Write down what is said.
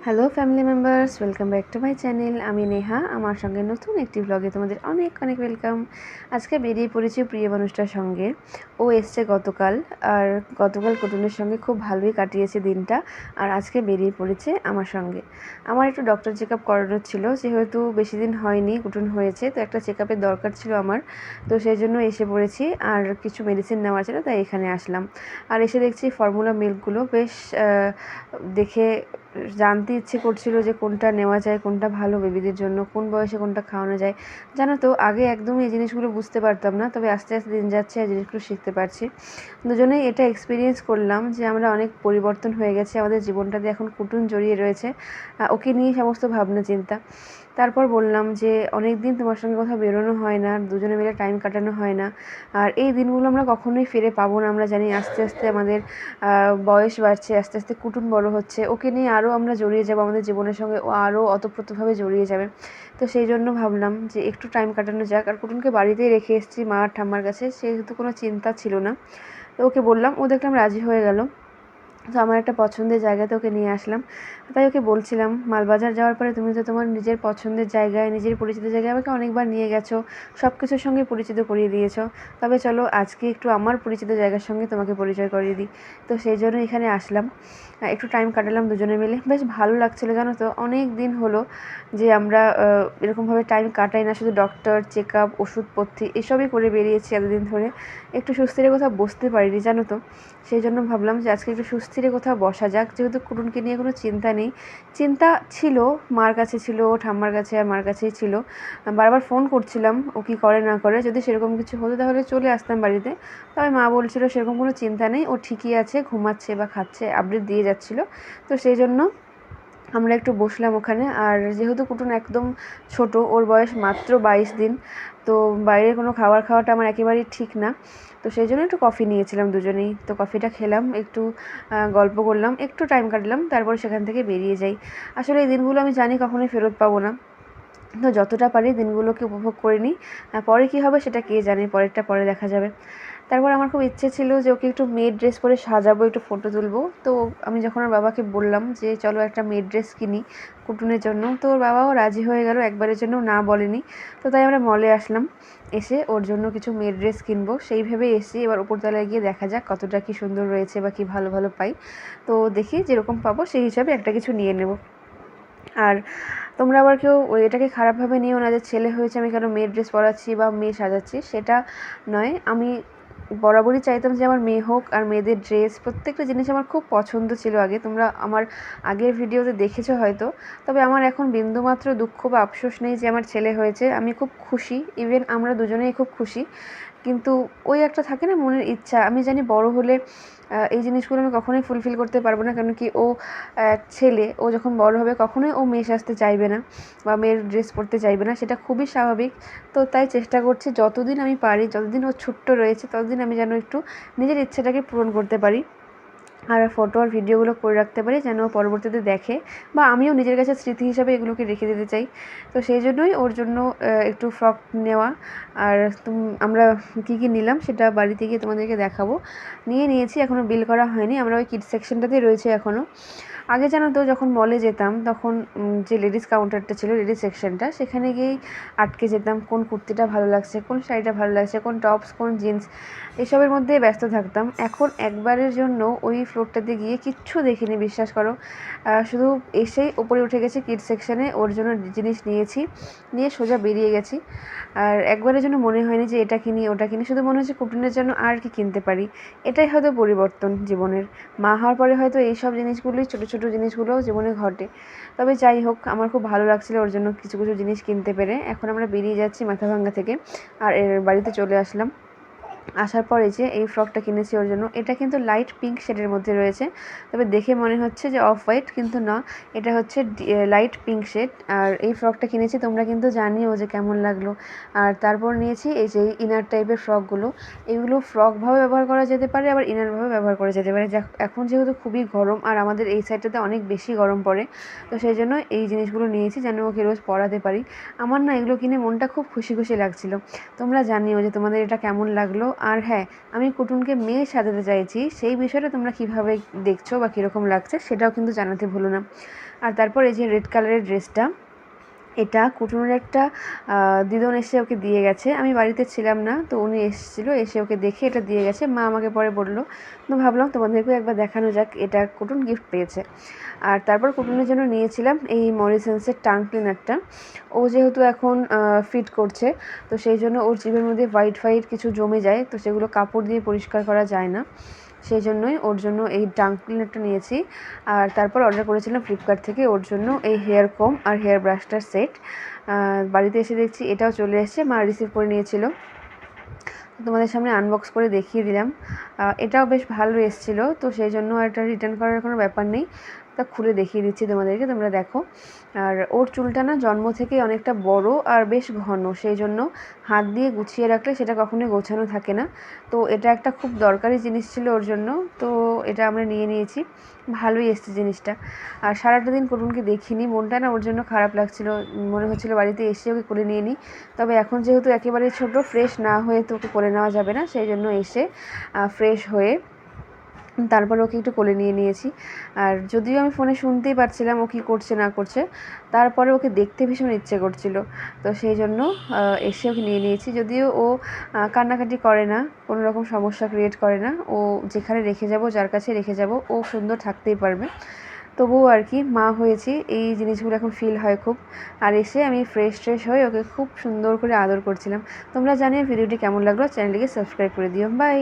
Hello family members, welcome back to my channel. আমি নেহা। আমার সঙ্গে নতুন একটি ব্লগে তোমাদের অনেক অনেক ওয়েলকাম। আজকে বেরিয়ে পড়েছি প্রিয় মানুষটার সঙ্গে। ও এসছে গতকাল, আর গতকাল কুটুনের সঙ্গে খুব ভালোই কাটিয়েছে দিনটা, আর আজকে বেরিয়ে পড়েছে আমার সঙ্গে। আমার একটু ডক্টর চেক আপ করানোর ছিল, যেহেতু বেশি দিন হয়নি কুটুন হয়েছে, তো একটা চেক আপের দরকার ছিল আমার, তো সেই জন্য এসে পড়েছি। আর কিছু মেডিসিন নেওয়ার ছিল, তাই এখানে আসলাম। আর এসে দেখছি ফর্মুলা মিল্কগুলো বেশ দেখে জানতে ইচ্ছে করছিল যে কোনটা নেওয়া যায়, কোনটা ভালো বেবিদের জন্য, কোন বয়সে কোনটা খাওয়ানো যায়। জানো তো, আগে একদমই এই জিনিসগুলো বুঝতে পারতাম না, তবে আস্তে আস্তে দিন যাচ্ছে আর জিনিসগুলো শিখতে পারছি। দুজনেই এটা এক্সপিরিয়েন্স করলাম যে আমরা অনেক পরিবর্তন হয়ে গেছে, আমাদের জীবনটাতে এখন কুটুন জড়িয়ে রয়েছে, ওকে নিয়ে সমস্ত ভাবনা চিন্তা। তারপর বললাম যে অনেক দিন তোমার সঙ্গে কোথাও বেরোনো হয় না, দুজনে মিলে টাইম কাটানো হয় না, আর এই দিনগুলো আমরা কখনোই ফিরে পাবো না। আমরা জানি আস্তে আস্তে আমাদের বয়স বাড়ছে, আস্তে আস্তে কুটুন বড় হচ্ছে, ওকে নিয়ে আরও আমরা জড়িয়ে যাবো আমাদের জীবনের সঙ্গে, ও আরও ওতপ্রোতভাবে জড়িয়ে যাবে। তো সেই জন্য ভাবলাম যে একটু টাইম কাটানো যাক। আর কুটুনকে বাড়িতেই রেখে এসেছি মা আর ঠাম্মার কাছে, সেহেতু কোনো চিন্তা ছিল না। তো ওকে বললাম, ও দেখলাম রাজি হয়ে গেল। তো আমার একটা পছন্দের জায়গাতে ওকে নিয়ে আসলাম। তাই ওকে বলছিলাম, মালবাজার যাওয়ার পরে তুমি তো তোমার নিজের পছন্দের জায়গায়, নিজের পরিচিত জায়গায় আমাকে অনেকবার নিয়ে গেছো, সব কিছুর সঙ্গে পরিচিত করিয়ে দিয়েছো, তবে চলো আজকে একটু আমার পরিচিত জায়গার সঙ্গে তোমাকে পরিচয় করিয়ে দিই। তো সেই জন্য এখানে আসলাম, একটু টাইম কাটালাম দুজনে মিলে, বেশ ভালো লাগছিলো। জানো তো, অনেক দিন হলো যে আমরা এরকমভাবে টাইম কাটাই না, শুধু ডক্টর চেক আপ, ওষুধপত্র এসবই করে বেরিয়েছি এতদিন ধরে, একটু সুস্থিরে কোথাও বসতে পারিনি জানো তো। সেই জন্য ভাবলাম যে আজকে একটু সুস্থিরে কোথাও বসা যাক, যেহেতু কুটুনকে নিয়ে কোনো চিন্তা নেই। চিন্তা ছিল, মার কাছে ছিল, ঠাম্মার কাছে আর মার কাছেই ছিল। বারবার ফোন করছিলাম ও কী করে না করে, যদি সেরকম কিছু হতো তাহলে চলে আসতাম বাড়িতে। তবে মা বলছিল সেরকম কোনো চিন্তা নেই, ও ঠিকই আছে, ঘুমাচ্ছে বা খাচ্ছে, আপডেট দিয়ে যাচ্ছিলো। তো সেই জন্য আমরা একটু বসলাম ওখানে। আর যেহেতু কুটুন একদম ছোট, ওর বয়স মাত্র 22 দিন, তো বাইরে কোনো খাবার খাওয়াটা আমার একেবারেই ঠিক না। তো সেই জন্য একটু কফি নিয়েছিলাম দুজনেই, তো কফিটা খেলাম, একটু গল্প করলাম, একটু টাইম কাটলাম, তারপর সেখান থেকে বেরিয়ে যাই। আসলে এই দিনগুলো আমি জানি কখনোই ফেরত পাবো না, তো যতটা পারি দিনগুলোকে উপভোগ করে নিই। পরে কী হবে সেটা কে জানে, পরেরটা পরে দেখা যাবে। তারপর আমার খুব ইচ্ছে ছিল যে ওকে একটু মেয়ের ড্রেস পরে সাজাবো, একটু ফটো তুলবো। তো আমি যখন ওর বাবাকে বললাম যে চলো একটা মেয়ের ড্রেস কিনি কুটুনের জন্য, তো ওর বাবাও রাজি হয়ে গেল, একবারের জন্য না বলেনি। তো তাই আমরা মলে আসলাম, এসে ওর জন্য কিছু মেয়ের ড্রেস কিনবো সেই ভেবেই এসেছি। এবার উপরতলায় গিয়ে দেখা যাক কতটা কী সুন্দর রয়েছে বা কী ভালো ভালো পাই। তো দেখি যেরকম পাবো সেই হিসাবে একটা কিছু নিয়ে নেব। আর তোমরা আবার কেউ এটাকে খারাপভাবে নিও না যে ছেলে হয়েছে আমি কেন মেয়ের ড্রেস পরাচ্ছি বা মেয়ে সাজাচ্ছি, সেটা নয়। আমি বরাবরই চাইতাম যে আমার মেয়ে হোক, আর মেয়েদের ড্রেস প্রত্যেকটা জিনিস আমার খুব পছন্দ ছিল আগে, তোমরা আমার আগের ভিডিওতে দেখেছো হয়তো। তবে আমার এখন বিন্দুমাত্র দুঃখ বা আফসোস নেই যে আমার ছেলে হয়েছে, আমি খুব খুশি, ইভেন আমরা দুজনেই খুব খুশি। কিন্তু ওই একটা থাকে না মনের ইচ্ছা, আমি জানি বড় হলে এই জিনিসগুলো আমি কখনোই ফুলফিল করতে পারবো না, কারণ কি ও ছেলে, ও যখন বড় হবে কখনোই ও মেয়ে সাজতে চাইবে না বা মেয়ের ড্রেস পরতে চাইবে না, সেটা খুবই স্বাভাবিক। তো তাই চেষ্টা করছি যতদিন আমি পারি, যতদিন ও ছোট্ট রয়েছে ততদিন আমি যেন একটু নিজের ইচ্ছেটাকে পূরণ করতে পারি, আর ফটো আর ভিডিওগুলো করে রাখতে পারি, যেন পরবর্তীতে দেখে, বা আমিও নিজের কাছে স্মৃতি হিসাবে এগুলোকে রেখে দিতে চাই। তো সেই জন্যই ওর জন্য একটু ফ্রক নেওয়া। আর আমরা কী কী নিলাম সেটা বাড়িতে গিয়ে তোমাদেরকে দেখাবো। নিয়েছি, এখনও বিল করা হয়নি, আমরা ওই কিডস সেকশনটাতেই রয়েছে এখনও। আগে জানো তো, যখন মলে যেতাম তখন যে লেডিস কাউন্টারটা ছিল, লেডিস সেকশনটা, সেখানে গিয়েই আটকে যেতাম, কোন কুর্তিটা ভালো লাগছে, কোন শাড়িটা ভালো লাগছে, কোন টপস, কোন জিন্স, এসবের মধ্যে ব্যস্ত থাকতাম। এখন একবারের জন্য ওই ফ্লোরটাতে গিয়ে কিচ্ছু দেখিনি, বিশ্বাস করো। শুধু এসেই ওপরে উঠে গেছি কিডস সেকশনে, ওর জন্য জিনিস নিয়েছি, নিয়ে সোজা বেরিয়ে গেছি। আর একবারের জন্য মনে হয়নি যে এটা কিনি ওটা কিনি, শুধু মনে হচ্ছে কুটুনের জন্য আর কি কিনতে পারি। এটাই হয়তো পরিবর্তন জীবনের। মা হওয়ার পরে হয়তো এইসব জিনিসগুলোই, ছোটো ছোটো জিনিসগুলোও জীবনে ঘটে। তবে যাই হোক, আমার খুব ভালো লাগছিলো ওর জন্য কিছু কিছু জিনিস কিনতে পেরে। এখন আমরা বেরিয়ে যাচ্ছি মাথাভাঙ্গা থেকে, আর এর বাড়িতে চলে আসলাম। আসার পরে যে এই ফ্রকটা কিনেছি ওর জন্য, এটা কিন্তু লাইট পিঙ্ক শেডের মধ্যে রয়েছে, তবে দেখে মনে হচ্ছে যে অফ হোয়াইট, কিন্তু না, এটা হচ্ছে লাইট পিঙ্ক শেড। আর এই ফ্রকটা কিনেছি, তোমরা কিন্তু জানিও যে কেমন লাগলো। আর তারপর নিয়েছি এই যে ইনার টাইপের ফ্রকগুলো, এগুলো ফ্রকভাবে ব্যবহার করা যেতে পারে, আবার ইনারভাবে ব্যবহার করা যেতে পারে। এখন যেহেতু খুবই গরম, আর আমাদের এই সাইডটাতে অনেক বেশি গরম পড়ে, তো সেই জন্য এই জিনিসগুলো নিয়েছি যেন ওকে রোজ পরাতে পারি। আমার না এগুলো কিনে মনটা খুব খুশি খুশি লাগছিলো। তোমরা জানিও যে তোমাদের এটা কেমন লাগলো, আর হ্যাঁ, আমি কুটুনকে মেয়ে সাজাতে চাইছি, সেই বিষয়টা তোমরা কীভাবে দেখছো বা কীরকম লাগছে সেটাও কিন্তু জানাতে ভুলো না। আর তারপর এই যে রেড কালারের ড্রেসটা, এটা কুটুনের একটা দিদন এসে ওকে দিয়ে গেছে। আমি বাড়িতে ছিলাম না, তো উনি এসেছিলো, এসে ওকে দেখে এটা দিয়ে গেছে। মা আমাকে পরে বললো, তো ভাবলাম তোমাদেরকেও একবার দেখানো যাক, এটা কুটুন গিফট পেয়েছে। আর তারপর কুটুনের জন্য নিয়েছিলাম এই মরিসেন্সের টাং ক্লিনারটা। ও যেহেতু এখন ফিট করছে, তো সেই জন্য ওর জিভের মধ্যে হোয়াইট হোয়াইট কিছু জমে যায়, তো সেগুলো কাপড় দিয়ে পরিষ্কার করা যায় না, সেই জন্যই ওর জন্য এই টাং ক্লিনারটা নিয়েছি। আর তারপর অর্ডার করেছিলাম ফ্লিপকার্ট থেকে ওর জন্য এই হেয়ার কম আর হেয়ার ব্রাশটার সেট। বাড়িতে এসে দেখছি এটাও চলে এসেছে, মা রিসিভ করে নিয়েছিল, তোমাদের সামনে আনবক্স করে দেখিয়ে দিলাম। এটাও বেশ ভালো এসেছিলো, তো সেই জন্য এটা রিটার্ন করার কোনো ব্যাপার নেই, তা খুলে দেখিয়ে দিচ্ছি তোমাদেরকে, তোমরা দেখো। আর ওর চুলটা না জন্ম থেকেই অনেকটা বড় আর বেশ ঘন, সেই জন্য হাত দিয়ে গুছিয়ে রাখলে সেটা কখনোই গোছানো থাকে না। তো এটা একটা খুব দরকারি জিনিস ছিল ওর জন্য, তো এটা আমরা নিয়ে নিয়েছি, ভালোই এসছে জিনিসটা। আর সারাটা দিন কুটুনকে দেখিনি, মনটা না ওর জন্য খারাপ লাগছিল, মনে হচ্ছিলো বাড়িতে এসে ওকে করে নিয়ে নিই। তবে এখন যেহেতু একেবারে ছোট, ফ্রেশ না হয়ে তো ওকে করে নেওয়া যাবে না, সেই জন্য এসে ফ্রেশ হয়ে তারপর ওকে একটু কোলে নিয়ে নিয়েছি। আর যদিও আমি ফোনে শুনতেই পাচ্ছিলাম ও কী করছে না করছে, তারপরে ওকে দেখতে ভীষণ ইচ্ছে করছিল, তো সেই জন্য এসে ওকে নিয়ে নিয়েছি। যদিও ও কান্নাকাটি করে না, কোনো রকম সমস্যা ক্রিয়েট করে না, ও যেখানে রেখে যাব, যার কাছে রেখে যাব, ও সুন্দর থাকতেই পারবে। তবুও আর কি, মা হয়েছি, এই জিনিসগুলো এখন ফিল হয় খুব। আর এসে আমি ফ্রেশ হয়ে ওকে খুব সুন্দর করে আদর করছিলাম। তোমরা জানিয়ে ভিডিওটি কেমন লাগলো, চ্যানেলটিকে সাবস্ক্রাইব করে দিও। বাই।